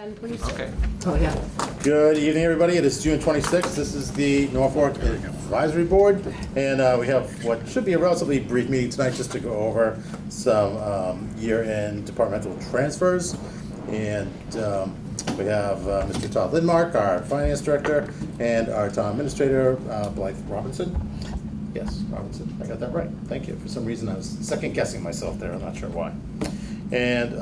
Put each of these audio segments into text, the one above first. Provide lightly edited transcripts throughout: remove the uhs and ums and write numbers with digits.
10, please. Okay. Oh, yeah. Good evening, everybody. It is June 26th. This is the Norfolk Advisory Board, and we have what should be a relatively brief meeting tonight just to go over some year-end departmental transfers. And we have Mr. Todd Lindmark, our Finance Director, and our Town Administrator, Blythe Robinson. Yes, Robinson. I got that right. Thank you. For some reason, I was second-guessing myself there. I'm not sure why. And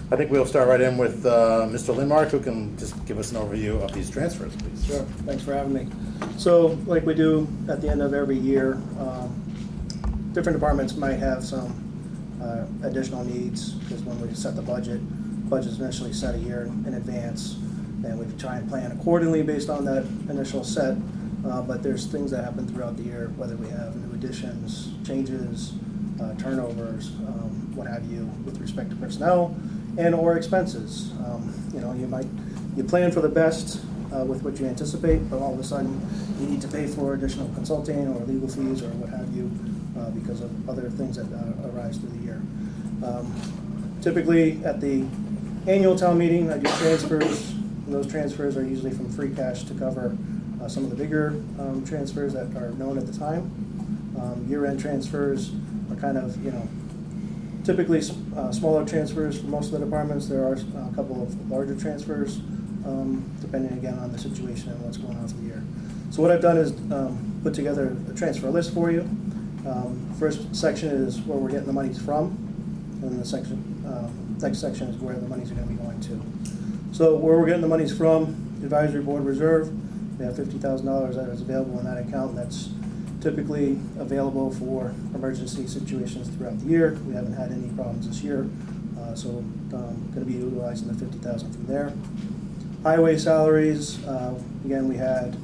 I think we'll start right in with Mr. Lindmark, who can just give us an overview of these transfers, please. Sure, thanks for having me. So, like we do at the end of every year, different departments might have some additional needs, because when we set the budget's initially set a year in advance, and we try and plan accordingly based on that initial set, but there's things that happen throughout the year, whether we have new additions, changes, turnovers, what have you, with respect to personnel and or expenses. You plan for the best with what you anticipate, but all of a sudden you need to pay for additional consulting or legal fees or what have you because of other things that arise through the year. Typically at the annual town meeting, I do transfers, and those transfers are usually from free cash to cover some of the bigger transfers that are known at the time. Year-end transfers are kind of, typically smaller transfers for most of the departments. There are a couple of larger transfers, depending again on the situation and what's going on for the year. So what I've done is put together a transfer list for you. First section is where we're getting the monies from, and the next section is where the monies are going to be going to. So where we're getting the monies from, Advisory Board Reserve, we have $50,000 that is available in that account, and that's typically available for emergency situations throughout the year. We haven't had any problems this year, so going to be utilizing the $50,000 from there. Highway salaries, again, we had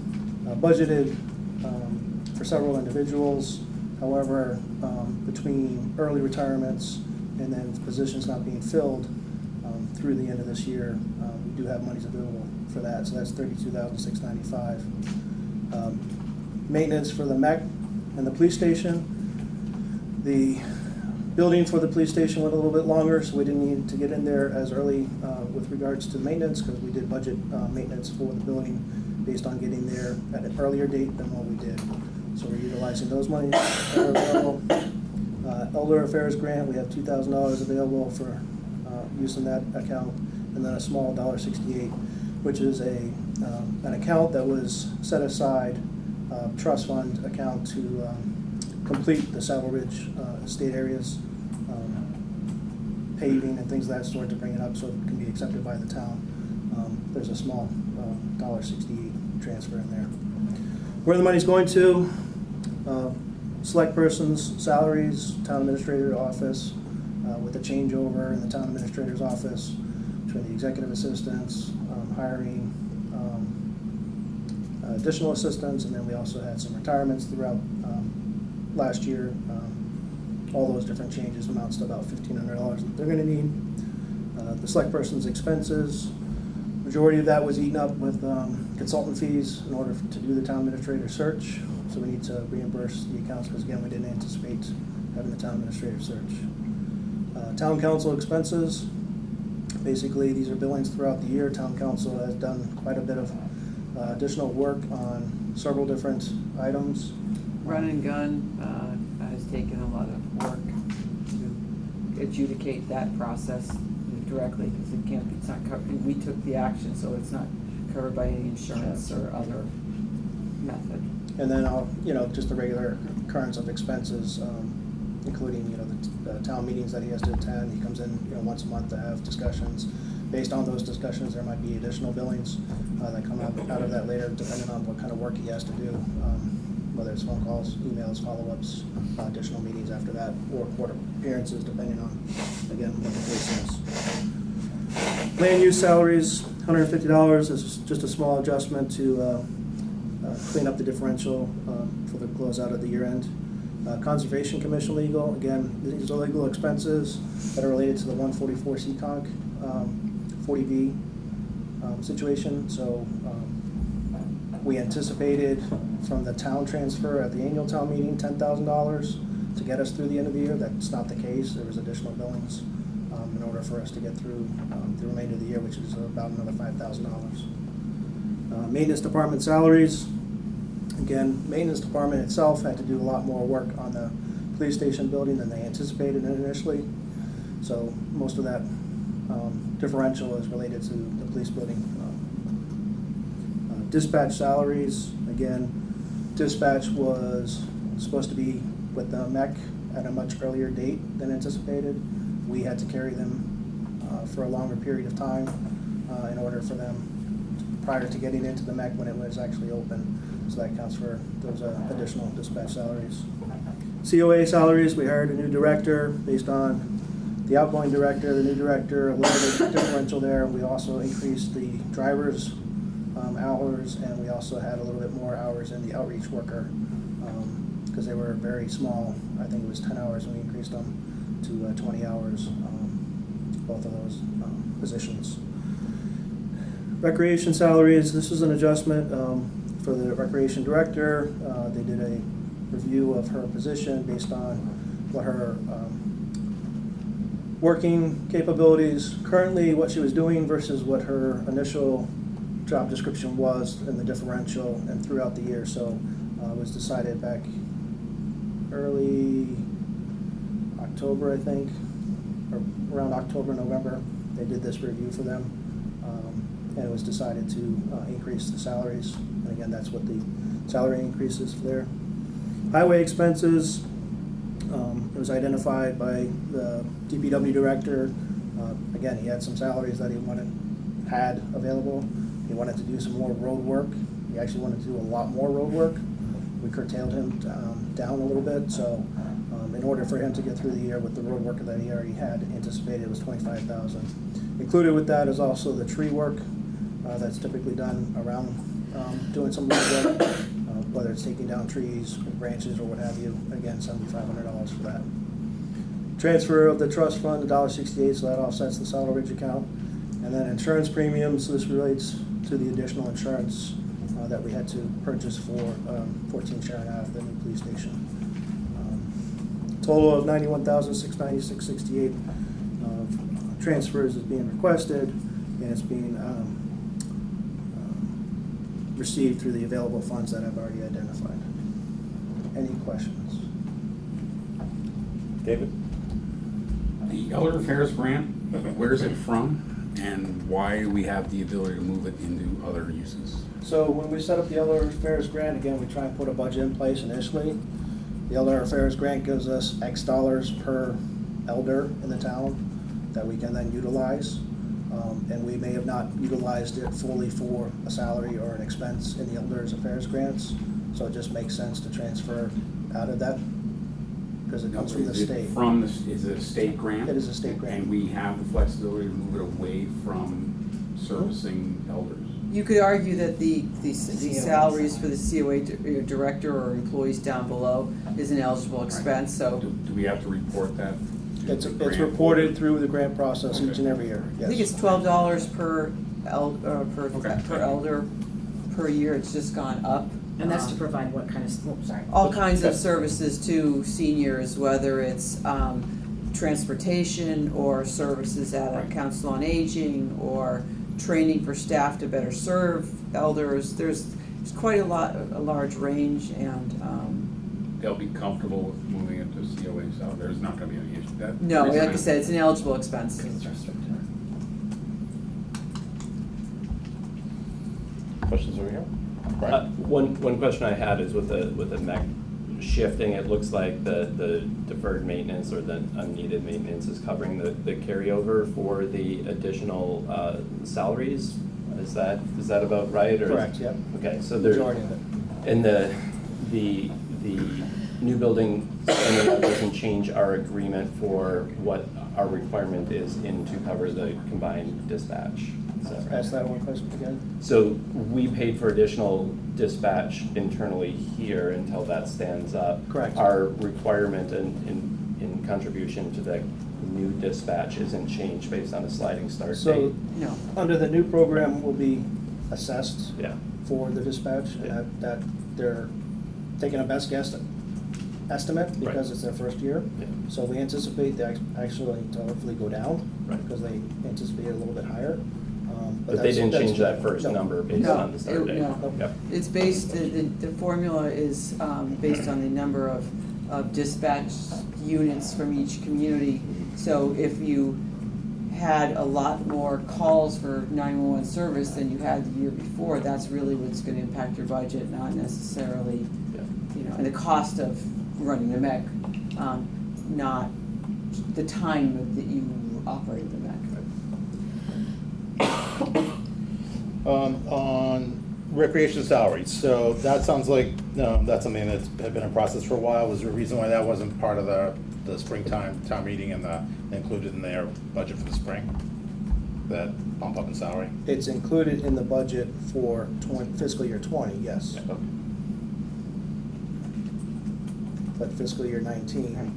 budgeted for several individuals. However, between early retirements and then positions not being filled through the end of this year, we do have monies available for that, so that's $32,695. Maintenance for the MEC and the police station. The building for the police station went a little bit longer, so we didn't need to get in there as early with regards to maintenance, because we did budget maintenance for the building based on getting there at an earlier date than what we did. So we're utilizing those monies that are available. Elder Affairs Grant, we have $2,000 available for use in that account, and then a small $1.68, which is an account that was set aside, trust fund account to complete the Saddle Ridge estate areas, paving and things of that sort, to bring it up so it can be accepted by the town. There's a small $1.68 transfer in there. Where the money's going to, select persons' salaries, town administrator office, with a changeover in the town administrator's office, between the executive assistants, hiring additional assistants, and then we also had some retirements throughout last year. All those different changes amounts to about $1,500 that they're going to need. The select person's expenses, majority of that was eaten up with consultant fees in order to do the town administrator search. So we need to reimburse the accounts, because again, we didn't anticipate having the town administrator search. Town council expenses, basically these are billings throughout the year. Town council has done quite a bit of additional work on several different items. Run and Gun has taken a lot of work to adjudicate that process directly, because it's not covered. We took the action, so it's not covered by any insurance or other method. And then just the regular occurrence of expenses, including the town meetings that he has to attend. He comes in once a month to have discussions. Based on those discussions, there might be additional billings that come out of that later, depending on what kind of work he has to do, whether it's phone calls, emails, follow-ups, additional meetings after that, or court appearances, depending on, again, what the case is. Land use salaries, $150 is just a small adjustment to clean up the differential for the closeout of the year end. Conservation Commission legal, again, these are legal expenses that are related to the 144 Seekonk 40B situation. So we anticipated from the town transfer at the annual town meeting $10,000 to get us through the end of the year. That's not the case. There was additional billings, and order for us to get through the remainder of the year, which is about another $5,000. Maintenance department salaries. Again, maintenance department itself had to do a lot more work on the police station building than they anticipated initially. So most of that differential is related to the police building. Dispatch salaries, again, dispatch was supposed to be with the MEC at a much earlier date than anticipated. We had to carry them for a longer period of time in order for them prior to getting into the MEC when it was actually open. So that counts for those additional dispatch salaries. COA salaries, we hired a new director based on the outgoing director, the new director, a little bit differential there. We also increased the drivers' hours, and we also had a little bit more hours in the outreach worker because they were very small. I think it was 10 hours, and we increased them to 20 hours, both of those positions. Recreation salaries, this is an adjustment for the recreation director. They did a review of her position based on what her working capabilities, currently what she was doing versus what her initial job description was, and the differential and throughout the year. So it was decided back early October, I think, or around October, November. They did this review for them, and it was decided to increase the salaries. And again, that's what the salary increase is for there. Highway expenses, it was identified by the DPW director. Again, he had some salaries that he had available. He wanted to do some more road work. He actually wanted to do a lot more road work. We curtailed him down a little bit, so in order for him to get through the year with the road work that he already had anticipated, it was $25,000. Included with that is also the tree work that's typically done around doing some road work, whether it's taking down trees, or branches, or what have you. Again, $7,500 for that. Transfer of the trust fund, $1.68, so that offsets the Saddle Ridge account. And then insurance premiums, this relates to the additional insurance that we had to purchase for 14 Sharon Ave, the new police station. Total of $91,696.68 transfers is being requested, and it's being received through the available funds that I've already identified. Any questions? David? The Elder Affairs grant, where's it from, and why do we have the ability to move it into other uses? So when we set up the Elder Affairs grant, again, we try and put a budget in place initially. The Elder Affairs grant gives us X dollars per elder in the town that we can then utilize. And we may have not utilized it fully for a salary or an expense in the Elder Affairs grants. So it just makes sense to transfer out of that because it comes from the Is it state. Is it a state grant? It is a state grant. And we have the flexibility to move it away from servicing elders? You could argue that the salaries for the COA director or employees down below is an eligible expense, so. Do we have to report that? It's reported through the grant process each and every year, yes. I think it's $12 per elder per year. It's just gone up. And that's to provide what kind of, sorry. All kinds of services to seniors, whether it's transportation or services at a council on aging or training for staff to better serve elders. There's quite a large range, and They'll be comfortable with moving it to COA, so there's not gonna be any issue. no, like I said, it's an eligible expense. Questions over here? One question I had is with the MEC shifting, it looks like the deferred maintenance or the unneeded maintenance is covering the carryover for the additional salaries. Is that about right? Or Correct, yep. Okay, so there's Majority of it. and the new building standard doesn't change our agreement for what our requirement is to cover the combined dispatch. Is that right? Ask that one question again. So we paid for additional dispatch internally here until that stands up. Correct. Our requirement in contribution to the new dispatch isn't changed based on a sliding start So, date. No. under the new program, will be assessed Yeah. for the dispatch, and that they're taking a best guess estimate because it's their first year. Yeah. So we anticipate that actually to hopefully go down Right. because they anticipate a little bit higher. But they didn't change that first no. number based No, on the start date? no. Yep. It's based, the formula is based on the number of dispatch units from each community. So if you had a lot more calls for 911 service than you had the year before, that's really what's gonna impact your budget, not necessarily, Yeah. you know, and the cost of running the MEC, not the time that you operate the MEC. On recreation salaries, so that sounds like, that's something that's had been in process for a while. Was there a reason why that wasn't part of the springtime town meeting and included in their budget for the spring? That bump up in salary? It's included in the budget for fiscal year 20, yes. Okay. But fiscal year 19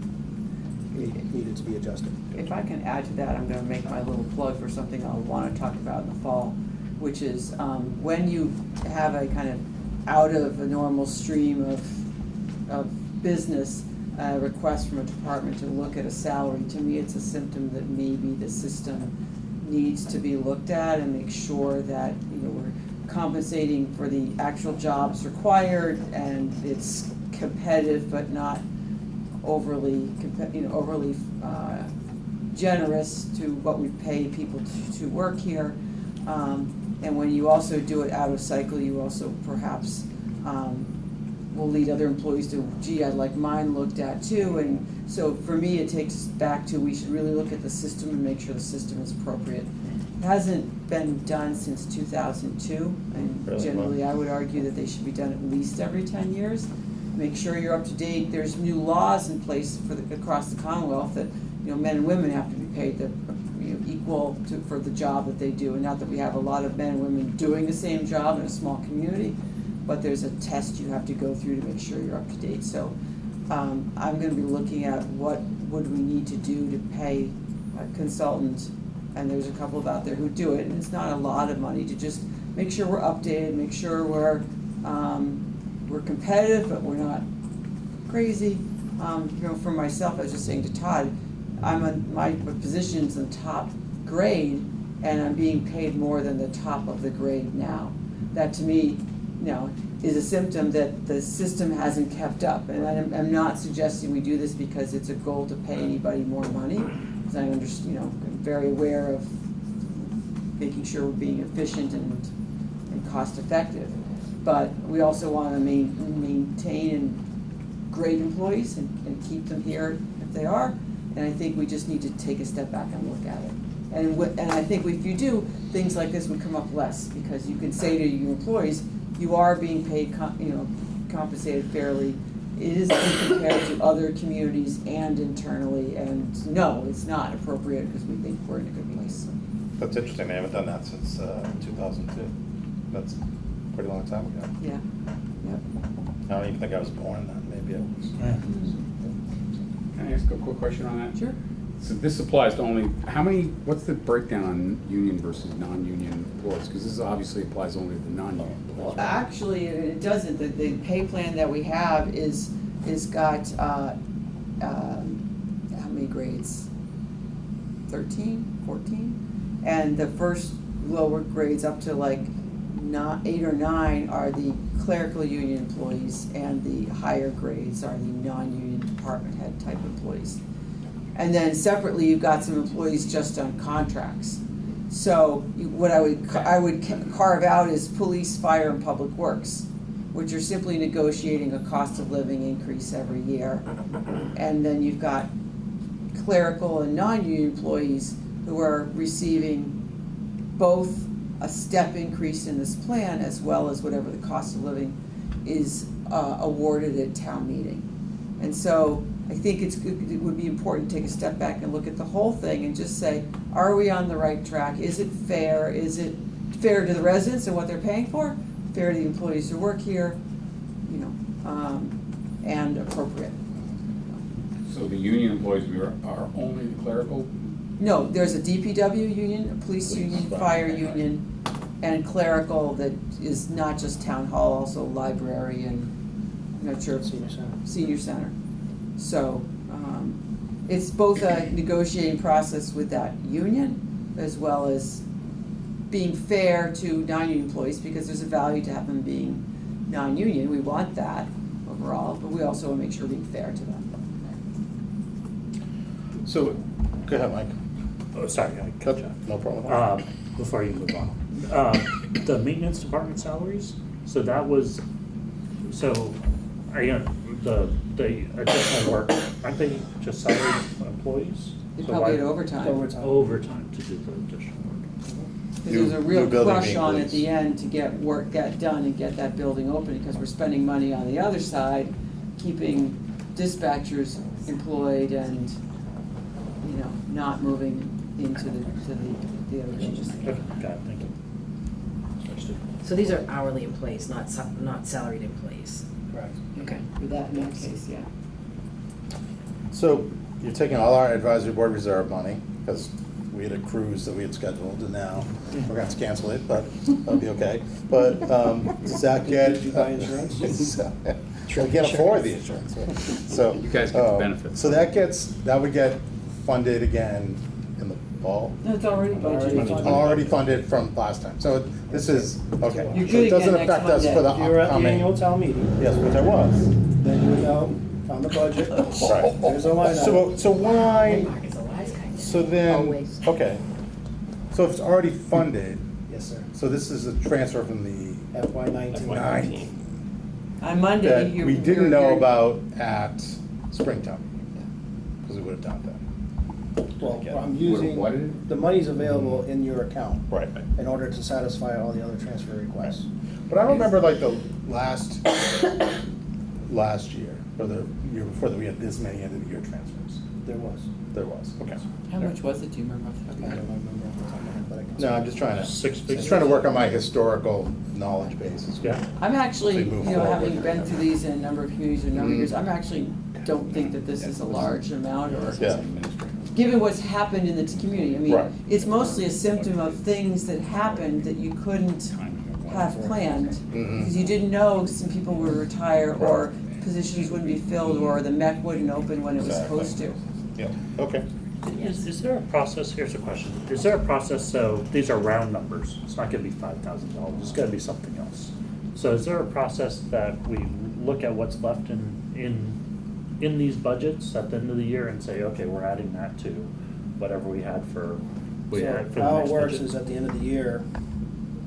needed to be adjusted. If I can add to that, I'm gonna make my little plug for something I'll wanna talk about in the fall, which is, when you have a kind of out of a normal stream of business, request from a department to look at a salary, to me, it's a symptom that maybe the system needs to be looked at and make sure that, you know, we're compensating for the actual jobs required and it's competitive but not overly, generous to what we pay people to work here. And when you also do it out of cycle, you also perhaps will lead other employees to, gee, I'd like mine looked at too. And so for me, it takes back to, we should really look at the system and make sure the system is appropriate. It hasn't been done since 2002, and Really? generally I would argue that they should be done at least every 10 years. Make sure you're up to date. There's new laws in place across the Commonwealth that, you know, men and women have to be paid equal for the job that they do. And not that we have a lot of men and women doing the same job in a small community, but there's a test you have to go through to make sure you're up to date. So I'm gonna be looking at what would we need to do to pay a consultant, and there's a couple of out there who do it, and it's not a lot of money, to just make sure we're updated, make sure we're competitive, but we're not crazy. You know, for myself, I was just saying to Todd, my position's in top grade, and I'm being paid more than the top of the grade now. That to me, you know, is a symptom that the system hasn't kept up. And I'm not suggesting we do this because it's a goal to pay anybody more money, because I understand, you know, I'm very aware of making sure we're being efficient and cost effective. But we also want to maintain great employees and keep them here if they are. And I think we just need to take a step back and look at it. And I think if you do, things like this would come up less, because you can say to your employees, you are being paid, compensated fairly. It is being compared to other communities and internally, and no, it's not appropriate because we think we're in a good place. That's interesting, they haven't done that since 2002. That's a pretty long time ago. Yeah, yep. I don't even think I was born then, maybe I was. Can I ask a quick question on that? Sure. So this applies to only, what's the breakdown on union versus non-union employees? Because this obviously applies only to the non-union Well, employees. actually, it doesn't. The pay plan that we have is got, how many grades? 13, 14? And the first lower grades up to like 8 or 9 are the clerical union employees, and the higher grades are the non-union department head type employees. And then separately, you've got some employees just on contracts. So what I would carve out is police, fire, and public works, which are simply negotiating a cost of living increase every year. And then you've got clerical and non-union employees who are receiving both a step increase in this plan as well as whatever the cost of living is awarded at town meeting. And so I think it would be important to take a step back and look at the whole thing and just say, are we on the right track? Is it fair? Is it fair to the residents and what they're paying for? Fair to the employees who work here? You know, and appropriate. So the union employees are only the clerical? No, there's a DPW union, a police union, fire union, and clerical that is not just town hall, also library and, I'm not sure if Senior center. senior center. So, it's both a negotiating process with that union as well as being fair to non-union employees, because there's a value to have them being non-union. We want that overall, but we also want to make sure we're being fair to them. So, go ahead, Mike. Oh, sorry, I cut you. No problem. Before you move on. The maintenance department salaries, so that was, so, are you, the additional work, aren't they just salaried employees? They So probably why- had overtime. Overtime to do the additional work. Because there's a New real building crush being on at leased. the end to get work done and get that building open, because we're spending money on the other side, keeping dispatchers employed and, you know, not moving into the other agency. Okay, got it, thank you. Understood. So these are hourly employees, not salaried employees. Correct. Okay. With that, in that case, yeah. So, you're taking all our advisory board reserve money, because we had a cruise that we had scheduled, and now we're gonna have to cancel it, but that'll be okay. But, does that get? Did you buy insurance? We can't afford the insurance, right? So. You guys get the benefits. So that would get funded again in the fall? No, it's already budgeted. It's already funded from last time, so this is, okay. You're So good it doesn't again next affect us for the If you were at the annual upcoming. town meeting, Yes, which I was. then you would know on the budget, Right. there's a line item. So why, Mark is a wise guy. so then, Always. okay. So if it's already funded, Yes, sir. so this is a transfer from the FY nineteen. Nine. On Monday, that you're. we didn't you're- know you're- about at Springtown. Because we would have done that. Well, I'm What using, did- the money's available in your account Right. in order to satisfy all the other transfer requests. But I don't remember like the last year, or the year before, that we had this many end of the year transfers. There was. There was, okay. How much was it, do you remember? I don't remember off the top of my head, but I can. No, I'm just trying to, Six figures. just trying to work on my historical knowledge basis. Yeah. I'm actually, So you you move know, having forward. been through these in a number of communities in a number of Mhm. years, I'm actually don't think that this is a large amount, or Yeah. given what's happened in the community. I mean, Right. it's mostly a symptom of things that happened that you couldn't have planned. Mhm. Because you didn't know some people would retire, or positions wouldn't be filled, or the MEC wouldn't open when it was Exactly. supposed to. Yeah, okay. Is there a process, here's a question, is there a process, so these are round numbers, it's not gonna be $5,000, it's gotta be something else. So is there a process that we look at what's left in these budgets at the end of the year and say, okay, we're adding that to whatever we had for the So next how it works budget? is at the end of the year,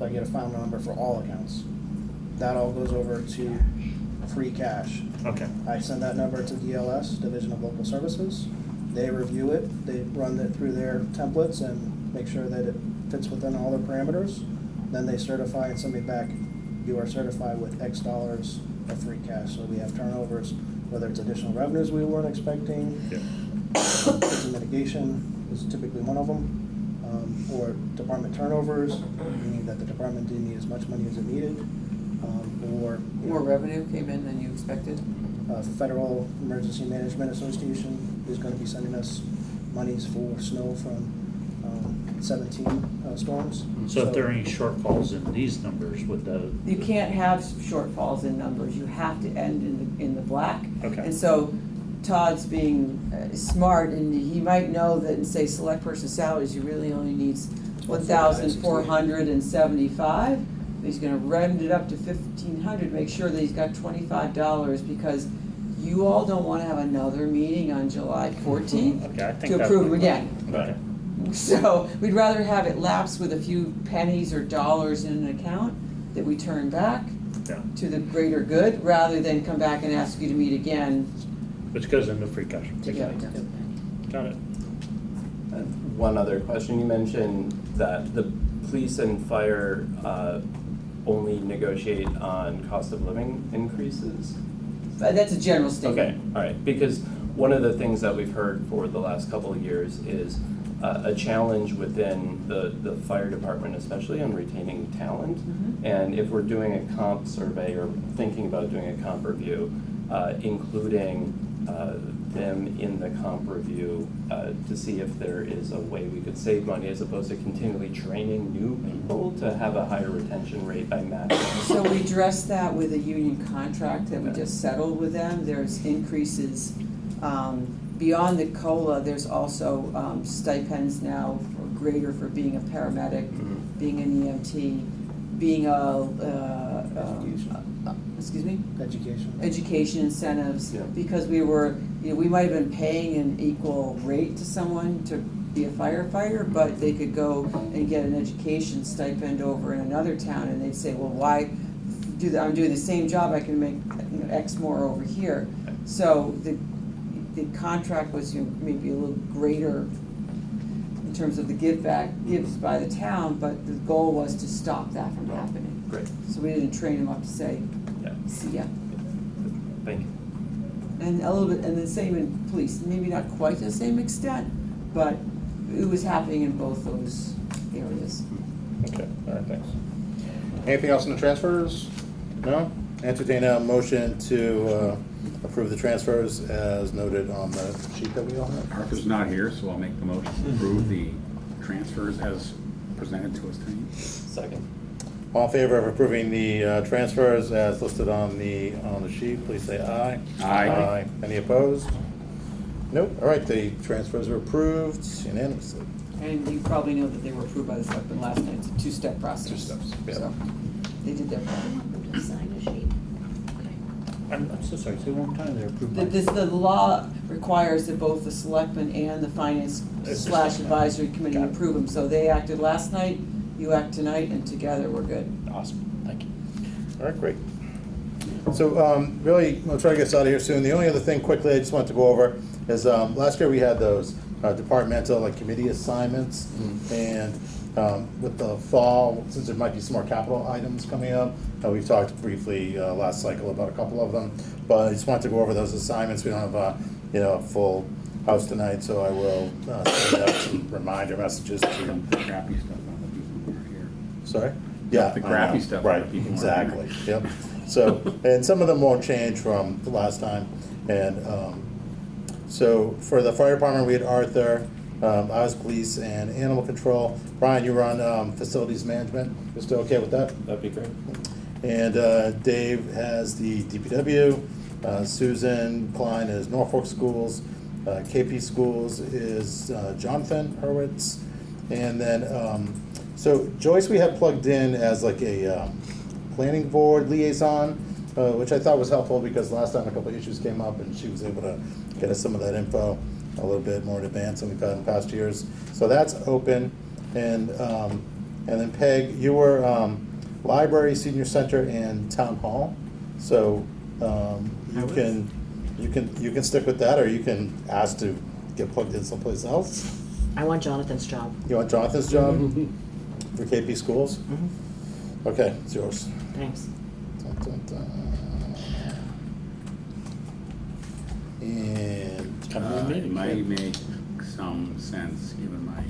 I get a final number for all accounts. That all goes over to free cash. Okay, I send that number to DLS, Division of Local Services. They review it, they run it through their templates and make sure that it fits within all their parameters. Then they certify and send me back, you are certified with X dollars of free cash. So we have turnovers, whether it's additional revenues we weren't expecting, yeah, it's a mitigation is typically one of them, or department turnovers, meaning that the department didn't need as much money as it needed, or. More revenue came in than you expected? Federal Emergency Management Association is gonna be sending us monies for snow from 17 storms. so if there are any shortfalls in these numbers with the, You can't have shortfalls in numbers, you have to end in the black. Okay. And so Todd's being smart, and he might know that in, say, select person salaries, you really only needs 1,475. He's gonna round it up to 1,500, make sure that he's got $25, because you all don't wanna have another meeting on July 14th okay, I think to that's. approve him again. Okay, So we'd rather have it lapse with a few pennies or dollars in an account that we turn back yeah, to the greater good, rather than come back and ask you to meet again which goes into free cash. together. Got it. One other question, you mentioned that the police and fire only negotiate on cost of living increases? But that's a general statement. Okay, all right, because one of the things that we've heard for the last couple of years is a challenge within the fire department, especially on retaining talent. Mhm. And if we're doing a comp survey or thinking about doing a comp review, including them in the comp review to see if there is a way we could save money as opposed to continually training new people to have a higher retention rate by matching. So we addressed that with a union contract that we just settled with them. There's increases Beyond the COLA, there's also stipends now for greater for being a paramedic, being an EMT, being excuse me? Education incentives, Yeah. because we might have been paying an equal rate to someone to be a firefighter, but they could go and get an education stipend over in another town, and they'd say, well, why do that? I'm doing the same job, I can make, X more over here. So the contract was, maybe a little greater in terms of the gives by the town, but the goal was to stop that from happening. Great. So we didn't train them up to say, Yeah. see ya. Thank you. And a little bit, and the same in police, maybe not quite to the same extent, but it was happening in both those areas. Okay, all right, thanks. Anything else in the transfers? No? Entertain a motion to approve the transfers as noted on the sheet that we all have. Arthur's not here, so I'll make the motion to approve the transfers as presented to us tonight. Second. All in favor of approving the transfers as listed on the sheet, please say aye. Aye. Any opposed? Nope. All right, the transfers are approved unanimously. And you probably know that they were approved by the selectmen last night, it's a two-step process. 2 steps, yeah. So, they did their part. Sign a sheet. I'm so sorry, say one more time, they're approved by. The law requires that both the selectmen and the finance / advisory committee Got it. approve them, so they acted last night, you act tonight, and together we're good. Awesome, thank you. All right, great. So really, we'll try to get us out of here soon. The only other thing quickly I just wanted to go over is last year we had those departmental committee assignments. And with the fall, since there might be some more capital items coming up, we've talked briefly last cycle about a couple of them. But I just wanted to go over those assignments. We don't have a full house tonight, so I will send out some reminder messages to. The crappy stuff on the people who are here. Sorry? Yeah. The I crappy know. stuff. Right, that people exactly, aren't yep. So, and some of them won't change from the last time. And so for the fire department, we had Arthur, I was police and animal control. Brian, you were on facilities management. You're still okay with that? That'd be great. And Dave has the DPW. Susan Klein is Norfolk Schools. KP Schools is Jonathan Hurwitz. And then, so Joyce we had plugged in as like a planning board liaison, which I thought was helpful because last time a couple of issues came up and she was able to get us some of that info a little bit more in advance than we've had in past years. So that's open. And then Peg, you were library, senior center, and town hall. So you can stick with that, or you can ask to get plugged in someplace else. I want Jonathan's job. You want Jonathan's job for KP Schools? Okay, it's yours. Thanks. Dun, dun, dun. And It might make some sense, given my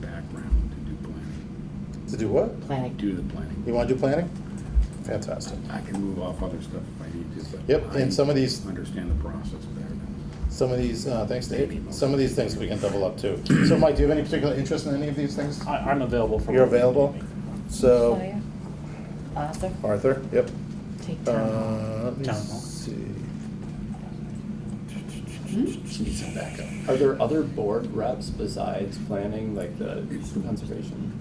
background, to do planning. to do what? Planning. Do the planning. You want to do planning? Fantastic. I can move off other stuff if I need to, but Yep, and some of these- I understand the process better than. Some of these, thanks Dave, some of these things we can double up too. So Mike, do you have any particular interest in any of these things? I'm available for. You're available? So, Arthur, Arthur, yep. take time. Let me Town hall. see. Need some backup. Are there other board reps besides planning, like the conservation?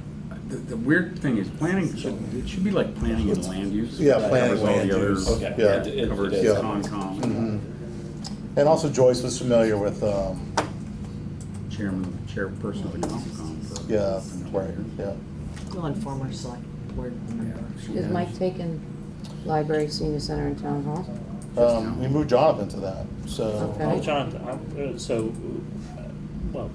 The weird thing is planning, it should be like planning and land use. Yeah, That planning, covers all land the other- use. Okay. Yeah. It Covers is. Yeah. Concom, And also Joyce was familiar with, chairperson of the Concom. for yeah, another right, year. yeah. Well, and former select board member. She Is has- Mike taking library, senior center, and town hall? We moved Jonathan to that, so. Okay. Oh, Jonathan, well,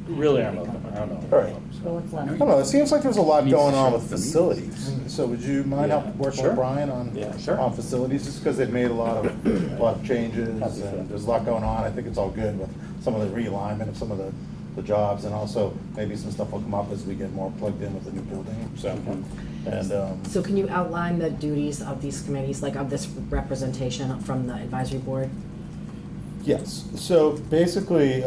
really, I'm open, I don't know. All right. So what's I left? don't know, it seems like there's a lot Needs to going on show with the facilities. So would you mind Yeah. help working Sure. with Brian on, Yeah, sure. on facilities? Just because they've made a lot of changes and there's a lot going on. I think it's all good with some of the realignment of some of the jobs, and also maybe some stuff will come up as we get more plugged in with the new building, so. And, So can you outline the duties of these committees, like of this representation from the advisory board? yes, so basically,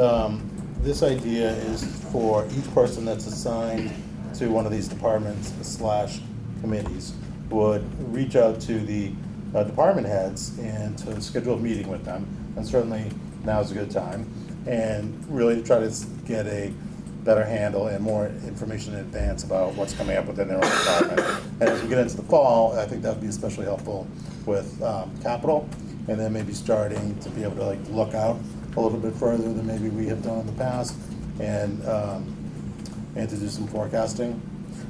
this idea is for each person that's assigned to one of these departments / committees would reach out to the department heads and to schedule a meeting with them. And certainly, now's a good time, and really try to get a better handle and more information in advance about what's coming up within their own department. And as we get into the fall, I think that would be especially helpful with capital, and then maybe starting to be able to like look out a little bit further than maybe we have done in the past, and to do some forecasting.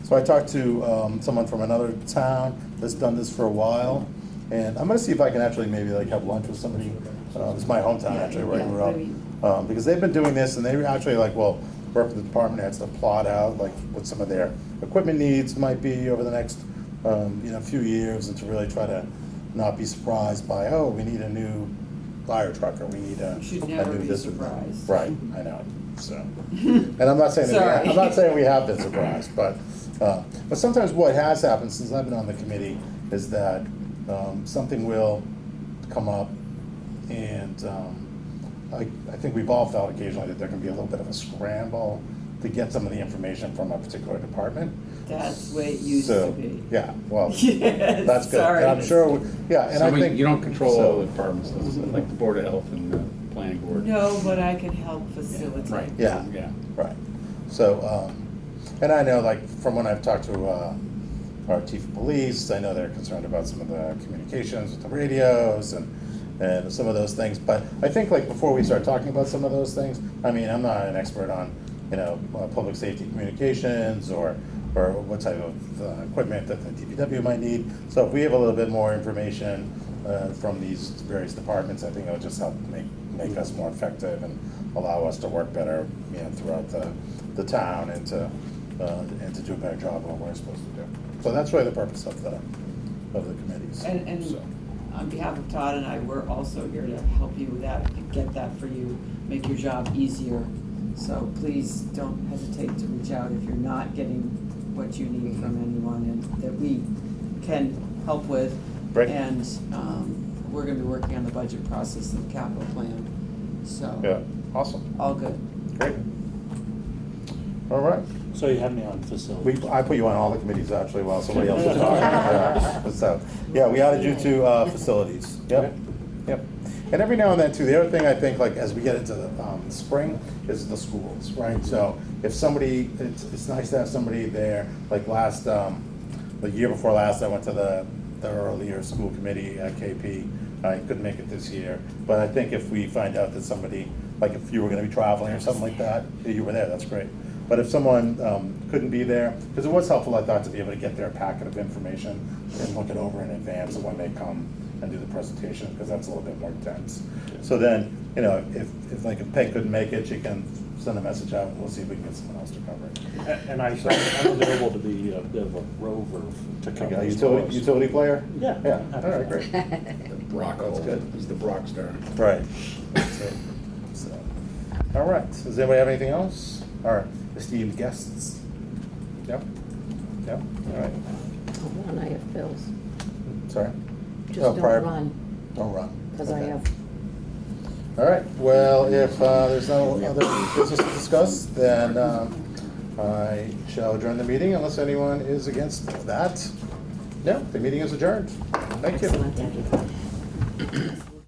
So I talked to someone from another town that's done this for a while, and I'm gonna see if I can actually maybe like have lunch with somebody. It's my hometown actually, where I grew up, because they've been doing this, and they actually like work with the department heads to plot out like what some of their equipment needs might be over the next few years, and to really try to not be surprised by, oh, we need a new fire truck, or we need a You should a never new be this or that. surprised. Right, I know. So, and I'm not saying Sorry. I'm not saying we have been surprised, but sometimes what has happened since I've been on the committee is that something will come up, and I think we've all felt occasionally that there can be a little bit of a scramble to get some of the information from a particular department. That's the way it used So, to be. yeah, well, Yes, that's good. sorry. And I'm sure, yeah, and I think. You don't control so- all the departments, like the Board of Health and the Planning Board. No, but I can help facilitate. Right. Yeah. Yeah. Right. So, and I know, like, from when I've talked to our chief of police, I know they're concerned about some of the communications with the radios and some of those things. But I think, like, before we start talking about some of those things, I mean, I'm not an expert on, public safety communications or what type of equipment that the DPW might need. So if we have a little bit more information from these various departments, I think it'll just help make us more effective and allow us to work better, throughout the town, and to do a better job of what we're supposed to do. So that's really the purpose of the committees. And So, on behalf of Todd and I, we're also here to help you with that, get that for you, make your job easier. So please don't hesitate to reach out if you're not getting what you need from anyone and that we can help with. Great. And we're gonna be working on the budget process and the capital plan, so. yeah, awesome, All good. great. All right. So you have me on facilities. I put you on all the committees actually while somebody else was talking. So, yeah, we added you to facilities. Yep, yep. And every now and then too, the other thing I think, like, as we get into the spring, is the schools, right? So if somebody, it's nice to have somebody there, like the year before last, I went to the earlier school committee at KP. I couldn't make it this year, but I think if we find out that somebody, like if you were gonna be traveling or something like that, you were there, that's great. But if someone couldn't be there, because it was helpful, I thought, to be able to get their packet of information and look it over in advance of when they come and do the presentation, because that's a little bit more dense. So then, if Peg couldn't make it, she can send a message out, and we'll see if we can get someone else to cover it. And I'm available to be a bit of a rover to Like cover a those calls. utility player? Yeah. Yeah, all right, great. Brock, That's good. He's the Brock star. Right. So, all right, does anybody have anything else? Our esteemed guests? Yep, yep, all right, Hold on, I have bills. sorry? Just Oh, don't prior- run, Don't run. because I Okay. have, All right, well, if there's no other business to discuss, then I shall adjourn the meeting unless anyone is against that. No, the meeting is adjourned. Thank you. Excellent, Debbie.